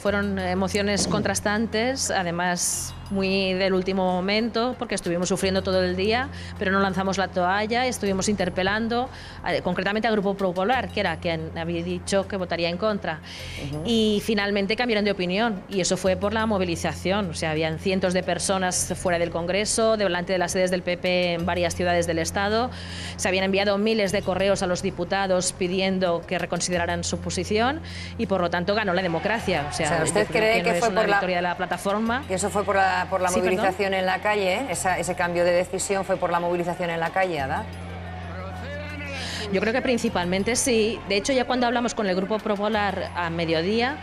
Fueron emociones contrastantes, además muy del último momento, porque estuvimos sufriendo todo el día, pero no lanzamos la toalla, estuvimos interpelando, concretamente al Grupo Popular, que era quien había dicho que votaría en contra. Y finalmente cambiaron de opinión, y eso fue por la movilización. O sea, habían cientos de personas fuera del Congreso, delante de las sedes del PP en varias ciudades del Estado. Se habían enviado miles de correos a los diputados pidiendo que reconsideraran su posición, y por lo tanto ganó la democracia. O sea, ¿usted cree que fue por la victoria de la plataforma? ¿Que eso fue por la movilización en la calle? ¿Ese cambio de decisión fue por la movilización en la calle, Ada? Yo creo que principalmente sí. De hecho, ya cuando hablamos con el Grupo Popular a mediodía,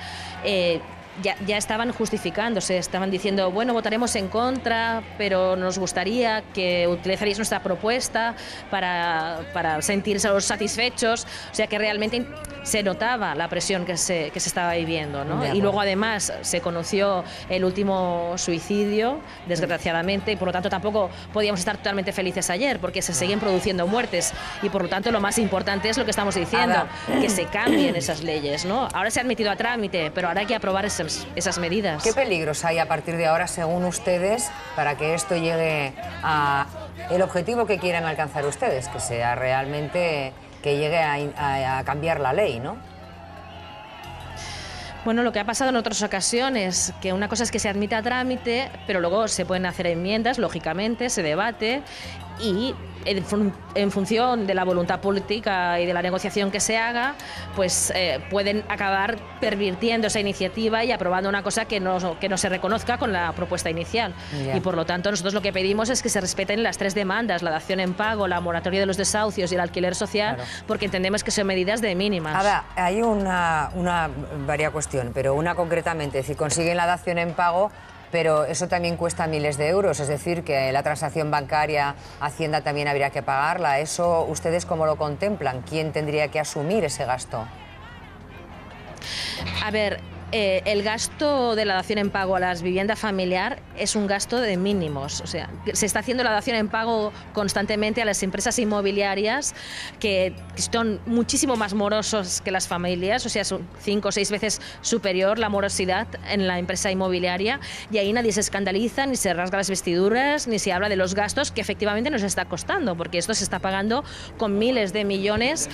ya estaban justificándose, estaban diciendo, bueno, votaremos en contra, pero nos gustaría que utilizaríais nuestra propuesta para sentirse satisfechos. O sea que realmente se notaba la presión que se estaba viviendo, ¿no? Y luego además se conoció el último suicidio, desgraciadamente, y por lo tanto tampoco podíamos estar totalmente felices ayer, porque se siguen produciendo muertes, y por lo tanto lo más importante es lo que estamos diciendo, que se cambien esas leyes, ¿no? Ahora se ha admitido a trámite, pero ahora hay que aprobar esas medidas. ¿Qué peligros hay a partir de ahora, según ustedes, para que esto llegue a el objetivo que quieren alcanzar ustedes, que sea realmente que llegue a cambiar la ley, ¿no? Bueno, lo que ha pasado en otras ocasiones, que una cosa es que se admite a trámite, pero luego se pueden hacer enmiendas, lógicamente, se debate, y en función de la voluntad política y de la negociación que se haga, pues pueden acabar pervirtiendo esa iniciativa y aprobando una cosa que no se reconozca con la propuesta inicial. Y por lo tanto nosotros lo que pedimos es que se respeten las tres demandas, la dación en pago, la moratoria de los desahucios y el alquiler social, porque entendemos que son medidas de mínimas. Ahora, hay una varia cuestión, pero una concretamente, si consiguen la dación en pago, pero eso también cuesta miles de euros, es decir, que la transacción bancaria, Hacienda también habría que pagarla. ¿Eso ustedes cómo lo contemplan? ¿Quién tendría que asumir ese gasto? A ver, el gasto de la dación en pago a las viviendas familiar es un gasto de mínimos. O sea, se está haciendo la dación en pago constantemente a las empresas inmobiliarias que son muchísimo más morosos que las familias. O sea, son 5 o 6 veces superior la morosidad en la empresa inmobiliaria, y ahí nadie se escandaliza, ni se rasga las vestiduras, ni se habla de los gastos que efectivamente nos está costando, porque esto se está pagando con miles de millones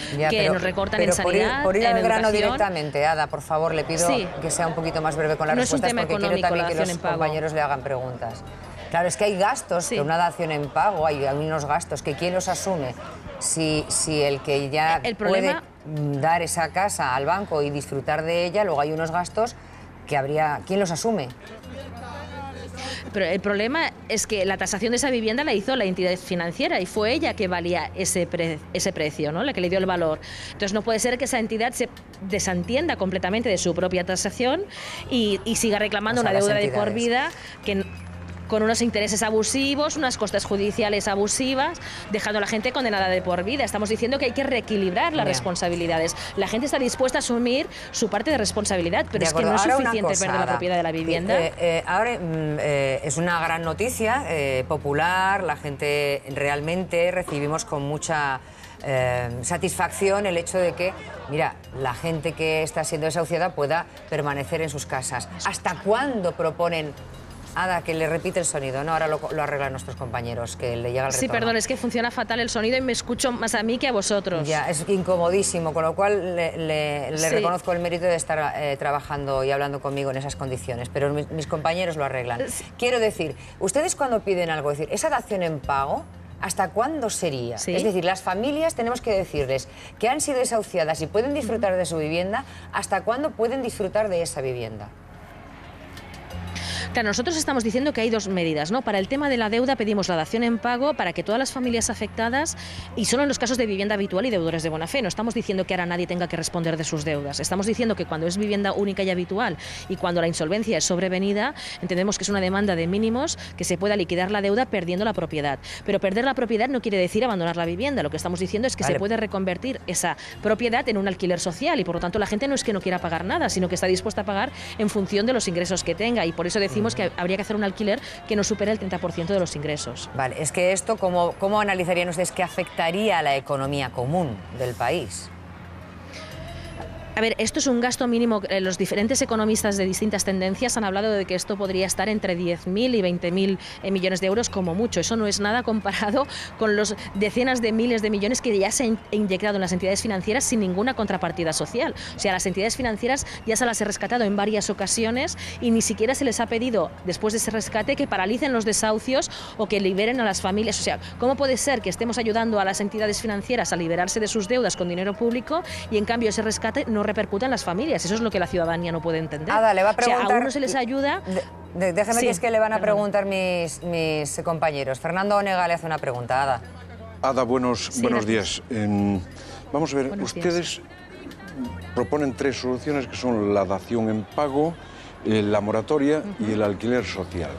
nos recortan en sanidad, por ir al en grano educación. Directamente, Ada, por favor, le pido que sea un poquito más breve con las respuestas, porque quiero también que los compañeros le hagan preguntas. Claro, es que hay gastos, que una dación en pago, hay unos gastos que ¿quién los asume? Si el que ya puede dar esa casa al banco y disfrutar de ella, luego hay unos gastos que habría... ¿Quién los asume? Pero el problema es que la tasación de esa vivienda la hizo la entidad financiera y fue ella que valía ese precio, ¿no? La que le dio el valor. Entonces no puede ser que esa entidad se desentienda completamente de su propia tasación y siga reclamando una deuda de por vida con unos intereses abusivos, unas costas judiciales abusivas, dejando a la gente condenada de por vida. Estamos diciendo que hay que reequilibrar las responsabilidades. La gente está dispuesta a asumir su parte de responsabilidad, pero es que no es suficiente perder la propiedad de la vivienda. Ahora es una gran noticia popular, la gente realmente recibimos con mucha satisfacción el hecho de que, mira, la gente que está siendo desahuciada pueda permanecer en sus casas. ¿Hasta cuándo proponen? Ada, que le repite el sonido, ¿no? Ahora lo arreglan nuestros compañeros, que le llega el retorno. Sí, perdón, es que funciona fatal el sonido y me escucho más a mí que a vosotros. Ya, es incomodísimo, con lo cual le reconozco el mérito de estar trabajando y hablando conmigo en esas condiciones, pero mis compañeros lo arreglan. Quiero decir, ustedes cuando piden algo, decir, esa dación en pago, ¿hasta cuándo sería? Es decir, las familias tenemos que decirles que han sido desahuciadas y pueden disfrutar de su vivienda, ¿hasta cuándo pueden disfrutar de esa vivienda? Claro, nosotros estamos diciendo que hay dos medidas, ¿no? Para el tema de la deuda pedimos la dación en pago para que todas las familias afectadas, y solo en los casos de vivienda habitual y deudores de buena fe, no estamos diciendo que ahora nadie tenga que responder de sus deudas, estamos diciendo que cuando es vivienda única y habitual y cuando la insolvencia es sobrevenida, entendemos que es una demanda de mínimos que se pueda liquidar la deuda perdiendo la propiedad. Pero perder la propiedad no quiere decir abandonar la vivienda, lo que estamos diciendo es que se puede reconvertir esa propiedad en un alquiler social, y por lo tanto la gente no es que no quiera pagar nada, sino que está dispuesta a pagar en función de los ingresos que tenga, y por eso decimos que habría que hacer un alquiler que no supere el 30% de los ingresos. Vale, es que esto, ¿cómo analizarían ustedes que afectaría a la economía común del país? A ver, esto es un gasto mínimo. Los diferentes economistas de distintas tendencias han hablado de que esto podría estar entre 10.000 y 20.000 millones de euros como mucho. Eso no es nada comparado con los decenas de miles de millones que ya se han inyectado en las entidades financieras sin ninguna contrapartida social. O sea, las entidades financieras ya se las he rescatado en varias ocasiones y ni siquiera se les ha pedido, después de ese rescate, que paralicen los desahucios o que liberen a las familias. O sea, ¿cómo puede ser que estemos ayudando a las entidades financieras a liberarse de sus deudas con dinero público y en cambio ese rescate no repercuta en las familias? Eso es lo que la ciudadanía no puede entender. Ada, le va a preguntar... O sea, a uno se les ayuda... Déjeme, sí, que es que le van a preguntar mis compañeros. Fernando Onega le hace una pregunta, Ada. Ada, buenos días. Vamos a ver, ustedes proponen 3 soluciones que son la dación en pago, la moratoria y el alquiler social.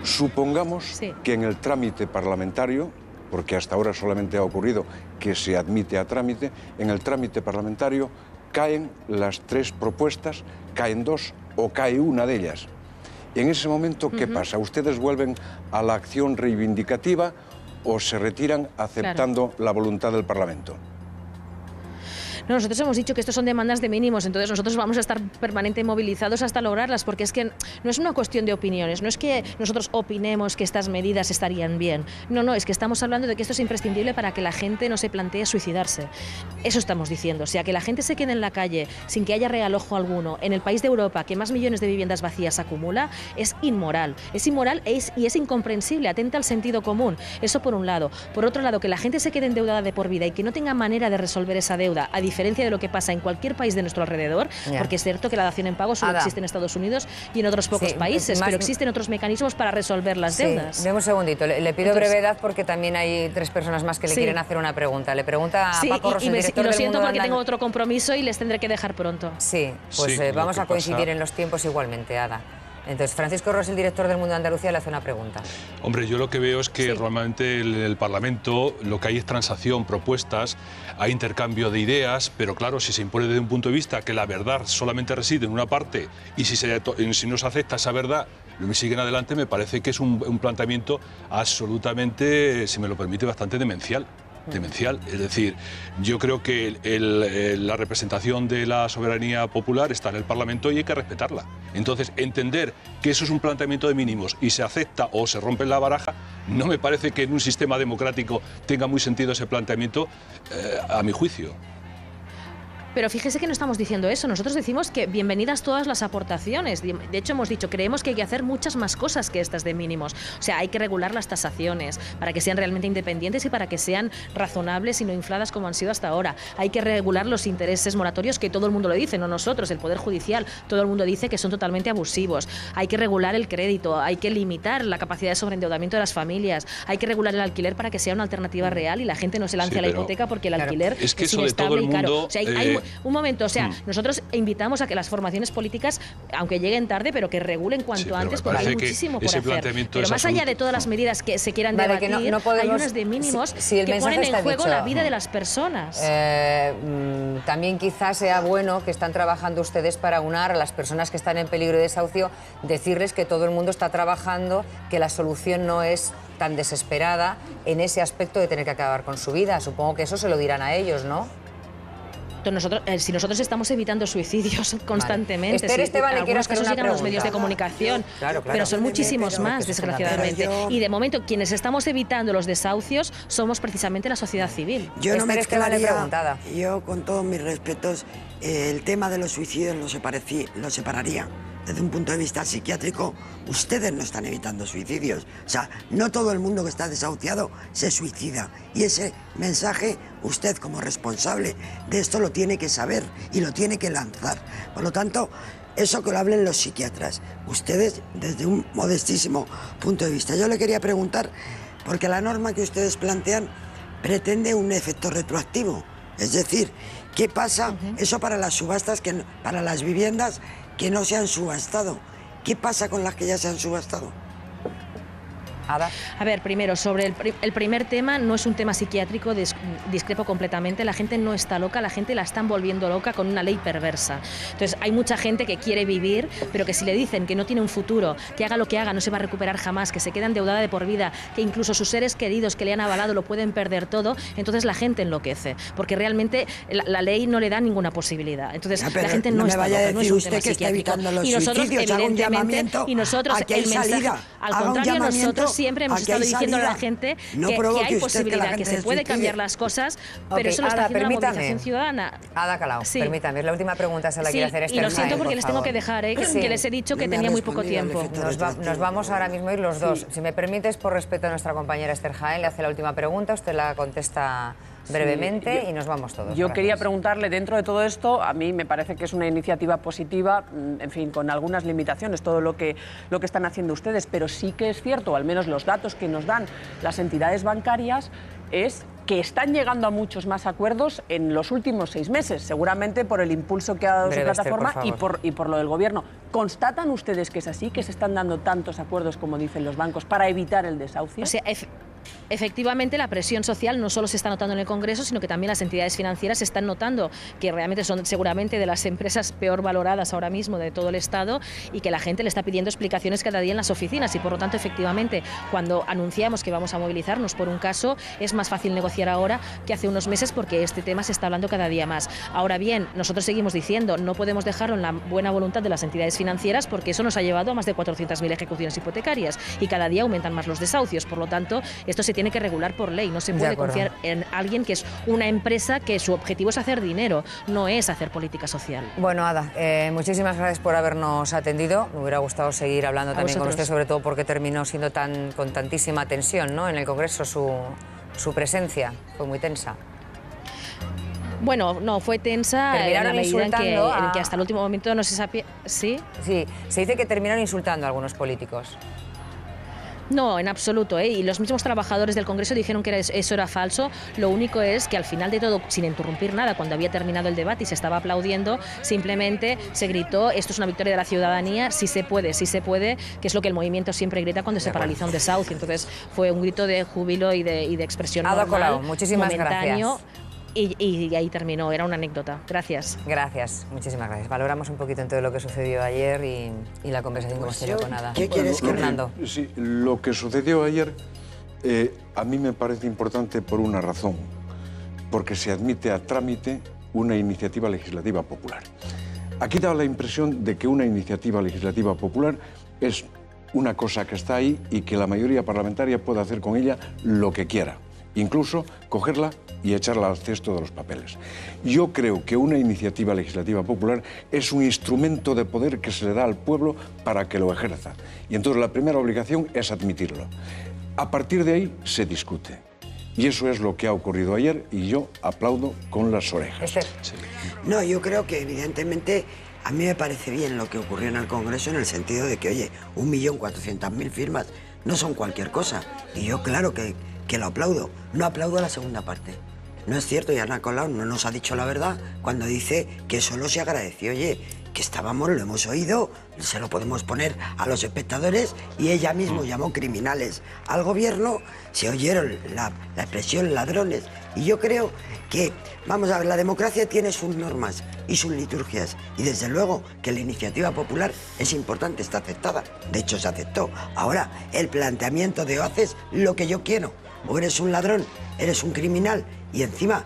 Supongamos que en el trámite parlamentario, porque hasta ahora solamente ha ocurrido que se admite a trámite, en el trámite parlamentario caen las 3 propuestas, caen 2 o cae una de ellas. En ese momento, ¿qué pasa? ¿Ustedes vuelven a la acción reivindicativa o se retiran aceptando la voluntad del Parlamento? No, nosotros hemos dicho que estos son demandas de mínimos, entonces nosotros vamos a estar permanentemente movilizados hasta lograrlas, porque es que no es una cuestión de opiniones, no es que nosotros opinemos que estas medidas estarían bien, no, es que estamos hablando de que esto es imprescindible para que la gente no se plantee suicidarse. Eso estamos diciendo, o sea, que la gente se quede en la calle sin que haya realojo alguno, en el país de Europa que más millones de viviendas vacías acumula, es inmoral y es incomprensible, atenta al sentido común. Eso por un lado. Por otro lado, que la gente se quede endeudada de por vida y que no tenga manera de resolver esa deuda, a diferencia de lo que pasa en cualquier país de nuestro alrededor, porque es cierto que la dación en pago solo existe en Estados Unidos y en otros pocos países, pero existen otros mecanismos para resolver las deudas. Deme un segundito, le pido brevedad porque también hay 3 personas más que le quieren hacer una pregunta. Le pregunta a Paco Ros, el director lo del siento Mundo porque tengo otro compromiso y les tendré que dejar pronto. Sí, pues vamos a coincidir en los tiempos igualmente, Ada. Entonces, Francisco Ros, el director del Mundo de Andalucía, le hace una pregunta. Hombre, yo lo que veo es que realmente el Parlamento lo que hay es transacción, propuestas, hay intercambio de ideas, pero claro, si se impone desde un punto de vista que la verdad solamente reside en una parte y si no se acepta esa verdad, lo que siguen adelante, me parece que es un planteamiento absolutamente, si me lo permite, bastante demencial. Es decir, yo creo que la representación de la soberanía popular está en el Parlamento y hay que respetarla. Entonces, entender que eso es un planteamiento de mínimos y se acepta o se rompe la baraja, no me parece que en un sistema democrático tenga muy sentido ese planteamiento, a mi juicio. Pero fíjese que no estamos diciendo eso, nosotros decimos que bienvenidas todas las aportaciones. De hecho, hemos dicho, creemos que hay que hacer muchas más cosas que estas de mínimos. O sea, hay que regular las tasaciones para que sean realmente independientes y para que sean razonables y no infladas como han sido hasta ahora. Hay que regular los intereses moratorios, que todo el mundo lo dice, no nosotros, el Poder Judicial, todo el mundo dice que son totalmente abusivos. Hay que regular el crédito, hay que limitar la capacidad de sobreendeudamiento de las familias, hay que regular el alquiler para que sea una alternativa real y la gente no se lance a la hipoteca porque el alquiler es inestable y caro. O sea, hay un momento, o sea, nosotros invitamos a que las formaciones políticas, aunque lleguen tarde, pero que regulen cuanto antes, porque hay muchísimo por hacer. Pero más allá de todas las medidas que se quieran debatir, no podemos, hay unas de mínimos que ponen en juego la vida de las personas. También quizás sea bueno que están trabajando ustedes para unar a las personas que están en peligro de desahucio, decirles que todo el mundo está trabajando, que la solución no es tan desesperada en ese aspecto de tener que acabar con su vida. Supongo que eso se lo dirán a ellos, ¿no? Si nosotros estamos evitando suicidios constantemente, Esther Esteban, en algunos casos llegan a los medios de comunicación, pero son muchísimos más, desgraciadamente. Y de momento, quienes estamos evitando los desahucios somos precisamente la sociedad civil. Yo no Esther Esteban le preguntada. Yo, con todos mis respetos, el tema de los suicidios lo separaría. Desde un punto de vista psiquiátrico, ustedes no están evitando suicidios. O sea, no todo el mundo que está desahuciado se suicida. Y ese mensaje, usted como responsable de esto lo tiene que saber y lo tiene que lanzar. Por lo tanto, eso que lo hablen los psiquiatras. Ustedes, desde un modestísimo punto de vista. Yo le quería preguntar, porque la norma que ustedes plantean pretende un efecto retroactivo. Es decir, ¿qué pasa eso para las subastas, para las viviendas que no se han subastado? ¿Qué pasa con las que ya se han subastado? Ada. A ver, primero, sobre el primer tema, no es un tema psiquiátrico, discrepo completamente. La gente no está loca, la gente la están volviendo loca con una ley perversa. Entonces hay mucha gente que quiere vivir, pero que si le dicen que no tiene un futuro, que haga lo que haga, no se va a recuperar jamás, que se queda endeudada de por vida, que incluso sus seres queridos que le han avalado lo pueden perder todo, entonces la gente enloquece, porque realmente la ley no le da ninguna posibilidad. Entonces la gente no está loca, no es un tema psiquiátrico. Y nosotros, evidentemente, y nosotros el mensaje, al contrario, nosotros siempre hemos estado diciendo a la gente que hay posibilidad, que se puede cambiar las cosas, pero eso lo está haciendo la movilización ciudadana. Ada Colau, permítame, es la última pregunta, se la quiere hacer Esther y lo siento Jaén, porque les tengo que dejar, que les he dicho que tenía muy poco tiempo. Nos vamos ahora mismo a ir los dos. Si me permites, por respeto a nuestra compañera Esther Jaén, le hace la última pregunta, usted la contesta brevemente y nos vamos todos. Yo quería preguntarle, dentro de todo esto, a mí me parece que es una iniciativa positiva, en fin, con algunas limitaciones, todo lo que están haciendo ustedes, pero sí que es cierto, al menos los datos que nos dan las entidades bancarias, es que están llegando a muchos más acuerdos en los últimos 6 meses, seguramente por el impulso que ha dado su plataforma y por lo del gobierno. ¿Constatan ustedes que es así, que se están dando tantos acuerdos, como dicen los bancos, para evitar el desahucio? O sea, efectivamente, la presión social no solo se está notando en el Congreso, sino que también las entidades financieras están notando que realmente son seguramente de las empresas peor valoradas ahora mismo de todo el Estado y que la gente le está pidiendo explicaciones cada día en las oficinas y, por lo tanto, efectivamente, cuando anunciamos que vamos a movilizarnos por un caso, es más fácil negociar ahora que hace unos meses porque este tema se está hablando cada día más. Ahora bien, nosotros seguimos diciendo, no podemos dejarlo en la buena voluntad de las entidades financieras porque eso nos ha llevado a más de 400.000 ejecuciones hipotecarias y cada día aumentan más los desahucios. Por lo tanto, esto se tiene que regular por ley. No se puede confiar en alguien que es una empresa que su objetivo es hacer dinero, no es hacer política social. Bueno, Ada, muchísimas gracias por habernos atendido. Me hubiera gustado seguir hablando también con usted, sobre todo porque terminó siendo con tantísima tensión, ¿no? En el Congreso su presencia fue muy tensa. Bueno, no, fue tensa en la medida en que hasta el último momento no se sabía... ¿Sí? Sí, se dice que terminaron insultando a algunos políticos. No, en absoluto, y los mismos trabajadores del Congreso dijeron que eso era falso. Lo único es que al final de todo, sin interrumpir nada, cuando había terminado el debate y se estaba aplaudiendo, simplemente se gritó: esto es una victoria de la ciudadanía, sí se puede, que es lo que el movimiento siempre grita cuando se paraliza un desahucio. Entonces fue un grito de júbilo y de expresión Ada normal, Colau, muchísimas gracias. Y ahí terminó, era una anécdota. Gracias. Gracias, muchísimas gracias. Valoramos un poquito en todo lo que sucedió ayer y la conversación que hemos tenido con Ada. ¿Qué quieres, Fernando? Sí, lo que sucedió ayer a mí me parece importante por una razón, porque se admite a trámite una iniciativa legislativa popular. Aquí da la impresión de que una iniciativa legislativa popular es una cosa que está ahí y que la mayoría parlamentaria puede hacer con ella lo que quiera, incluso cogerla y echarla al cesto de los papeles. Yo creo que una iniciativa legislativa popular es un instrumento de poder que se le da al pueblo para que lo ejerza. Y entonces la primera obligación es admitirlo. A partir de ahí se discute. Y eso es lo que ha ocurrido ayer y yo aplaudo con las orejas. Sí. No, yo creo que evidentemente a mí me parece bien lo que ocurrió en el Congreso en el sentido de que, oye, 1.400.000 firmas no son cualquier cosa. Y yo claro que lo aplaudo. No aplaudo la segunda parte. No es cierto, y Ada Colau no nos ha dicho la verdad cuando dice que solo se agradeció. Oye, que estábamos, lo hemos oído, se lo podemos poner a los espectadores y ella misma llamó criminales al gobierno, se oyeron la expresión ladrones. Y yo creo que, vamos a ver, la democracia tiene sus normas y sus liturgias y desde luego que la iniciativa popular es importante, está aceptada. De hecho, se aceptó. Ahora, el planteamiento de o haces lo que yo quiero, o eres un ladrón, eres un criminal y encima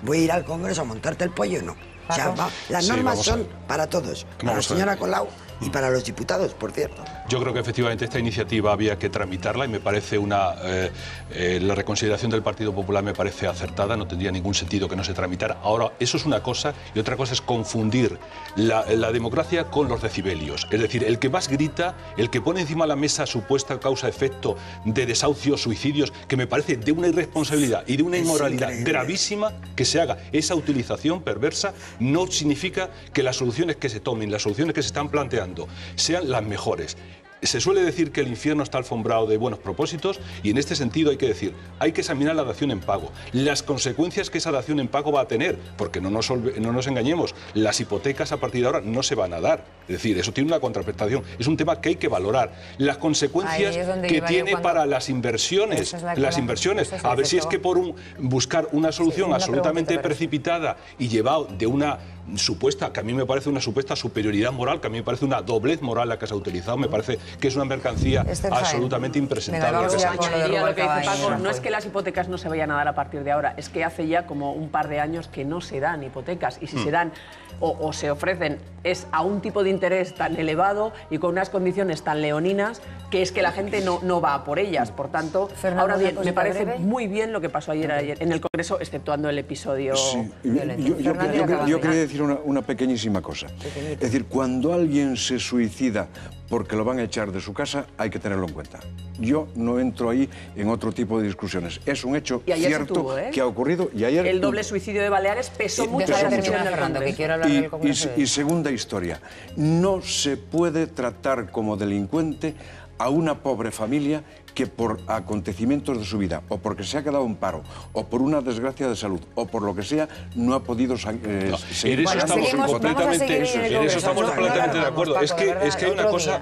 voy a ir al Congreso a montarte el pollo o no. O sea, las normas son para todos, para la señora Colau y para los diputados, por cierto. Yo creo que efectivamente esta iniciativa había que tramitarla y me parece la reconsideración del Partido Popular me parece acertada, no tendría ningún sentido que no se tramitara. Ahora, eso es una cosa y otra cosa es confundir la democracia con los decibelios. Es decir, el que más grita, el que pone encima de la mesa supuesta causa-efecto de desahucios, suicidios, que me parece de una irresponsabilidad y de una inmoralidad gravísima que se haga esa utilización perversa, no significa que las soluciones que se tomen, las soluciones que se están planteando, sean las mejores. Se suele decir que el infierno está alfombrado de buenos propósitos y en este sentido hay que decir, hay que examinar la dación en pago, las consecuencias que esa dación en pago va a tener, porque no nos engañemos, las hipotecas a partir de ahora no se van a dar. Es decir, eso tiene una contraprestación, es un tema que hay que valorar. Las consecuencias que tiene para las inversiones, a ver si es que por buscar una solución absolutamente precipitada y llevado de una supuesta, que a mí me parece una supuesta superioridad moral, que a mí me parece una doblez moral la que se ha utilizado, me parece que es una mercancía absolutamente impresentable. Lo que dice Paco, no es que las hipotecas no se vayan a dar a partir de ahora, es que hace ya como un par de años que no se dan hipotecas, y si se dan o se ofrecen es a un tipo de interés tan elevado y con unas condiciones tan leoninas que es que la gente no va por ellas. Por tanto, Fernando, ahora bien, me parece muy bien lo que pasó ayer en el Congreso, exceptuando el episodio violento. Yo quería decir una pequeñísima cosa. Es decir, cuando alguien se suicida porque lo van a echar de su casa, hay que tenerlo en cuenta. Yo no entro ahí en otro tipo de discusiones. Es un hecho cierto que ha ocurrido y ayer... El doble suicidio de Baleares pesó mucho en la decisión del Congreso. Y segunda historia, no se puede tratar como delincuente a una pobre familia que por acontecimientos de su vida, o porque se ha quedado en paro, o por una desgracia de salud, o por lo que sea, no ha podido seguir. En eso estamos completamente de acuerdo. Es que hay una cosa